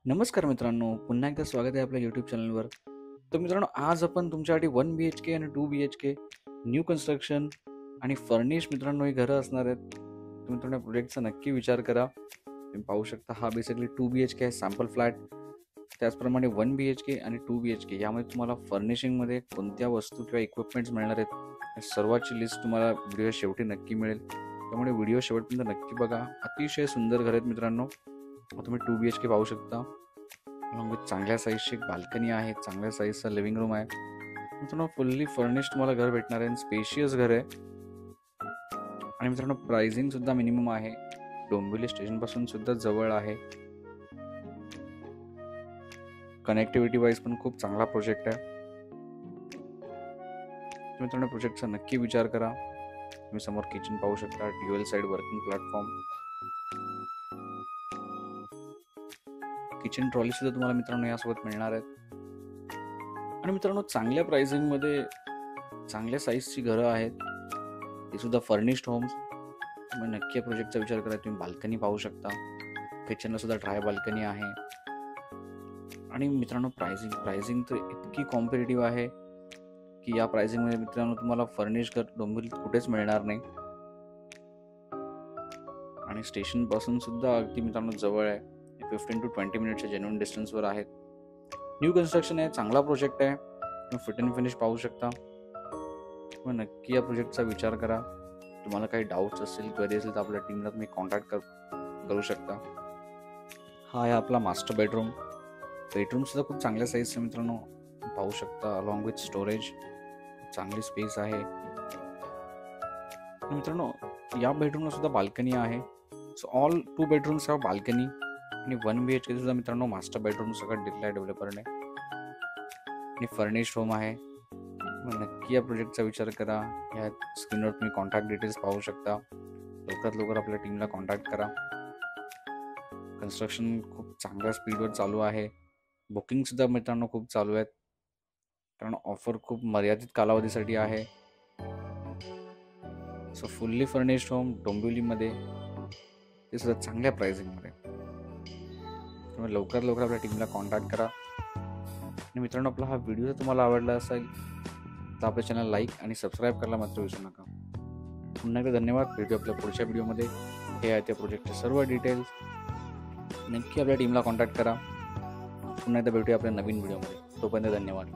नमस्कार मित्रांनो, पुन्हा एकदा स्वागत आहे आपल्या यूट्यूब चॅनलवर. तर मित्रांनो, आज आपण तुमच्यासाठी 1 BHK आणि 2 BHK न्यू कन्स्ट्रक्शन आणि फर्निश मित्रांनो ही घरं असणार आहेत. तुम्ही मित्रांनो प्रोजेक्टचा नक्की विचार करा. तुम्ही पाहू शकता, हा बेसिकली 2 BHK आहे, सॅम्पल फ्लॅट. त्याचप्रमाणे 1 BHK आणि 2 BHK यामध्ये तुम्हाला फर्निशिंगमध्ये कोणत्या वस्तू किंवा इक्विपमेंट्स मिळणार आहेत, या सर्वाची लिस्ट तुम्हाला व्हिडिओ शेवटी नक्की मिळेल. त्यामुळे व्हिडिओ शेवटपर्यंत नक्की बघा. अतिशय सुंदर घर आहेत मित्रांनो. तुम्ही 2 BHK पाहू शकता. चांगल्या साईजची एक बाल्कनी आहे, चांगल्या साईजचा लिव्हिंग रूम आहे. मित्रांनो फुल्ली फर्निश तुम्हाला घर भेटणार आहे. स्पेशियस घर आहे आणि मित्रांनो प्राइसिंग सुद्धा मिनिमम आहे. डोंबिवली स्टेशन पासून सुद्धा जवळ आहे. कनेक्टिव्हिटी वाईज पण खूप चांगला प्रोजेक्ट आहे. मित्रांनो प्रोजेक्टचा नक्की विचार करा. तुम्ही समोर किचन पाहू शकता, dual side working platform, kitchen trolley सुद्धा तुम्हाला मित्रांनो यासोबत मिळणार आहेत. आणि मित्रांनो चांगल्या प्राइसिंग मध्ये चांगल्या साईजची घरं आहेत, ते सुद्धा फर्निश्ड होम्स. तुम्ही नक्की प्रोजेक्टचा विचार करा. तुम्ही बाल्कनी पाहू शकता, किचनला सुद्धा ड्राय बाल्कनी आहे. आणि मित्रांनो प्राइसिंग तर इतकी कॉम्पिटेटिव्ह आहे की या प्राइसिंग मध्ये मित्रांनो तुम्हाला फर्निश घर डोंबिवलीत कुठेच मिळणार नाही. आणि स्टेशन पासून सुद्धा अगदी मित्रांनो जवळ आहे. 15 to 20 मिनिटच्या जेन्युइन डिस्टन्सवर आहेत. न्यू कन्स्ट्रक्शन आहे, चांगला प्रोजेक्ट आहे. तुम्ही फिट अँड फिनिश पाहू शकता. तुम्ही नक्की या प्रोजेक्टचा विचार करा. तुम्हाला काही डाऊट्स असतील, क्वेरी असेल तर आपल्या टीमला तुम्ही कॉन्टॅक्ट करू शकता. हा आहे आपला मास्टर बेडरूम. बेडरूम सुद्धा खूप चांगल्या साईजचा मित्रांनो पाहू शकता. अलॉंग विथ स्टोरेज, चांगली स्पेस आहे. मित्रांनो या बेडरूमला सुद्धा बाल्कनी आहे. So all 2 bedrooms have balcony. आणि 1 BHK सुद्धा मित्रांनो मास्टर बेडरूम सगळं दिलेला आहे डेव्हलपरने. आणि फर्निश्ड होम आहे. नक्की या प्रोजेक्टचा विचार करा. या स्क्रीनवर तुम्ही कॉन्टॅक्ट डिटेल्स पाहू शकता. लवकरात लवकर आपल्या टीमला कॉन्टॅक्ट करा. कन्स्ट्रक्शन खूप चांगल्या स्पीडवर चालू आहे. बुकिंग सुद्धा मित्रांनो खूप चालू आहेत, कारण ऑफर खूप मर्यादित कालावधीसाठी आहे. सो फुल्ली फर्निश्ड होम डोंबिवलीमध्ये, ते सुद्धा चांगल्या प्राइसिंगमध्ये. त्यामुळे लवकरात लवकर आपल्या टीमला कॉन्टॅक्ट करा. आणि मित्रांनो आपला हा व्हिडिओ जर तुम्हाला आवडला असेल तर आपल्या चॅनल लाईक आणि सबस्क्राईब करायला मात्र विसरू नका. पुन्हा एकदा धन्यवाद. भेटू आपल्या पुढच्या व्हिडिओमध्ये. हे आहे त्या प्रोजेक्टचे सर्व डिटेल्स. नक्की आपल्या टीमला कॉन्टॅक्ट करा. पुन्हा एकदा भेटूया आपल्या नवीन व्हिडिओमध्ये. तोपर्यंत धन्यवाद.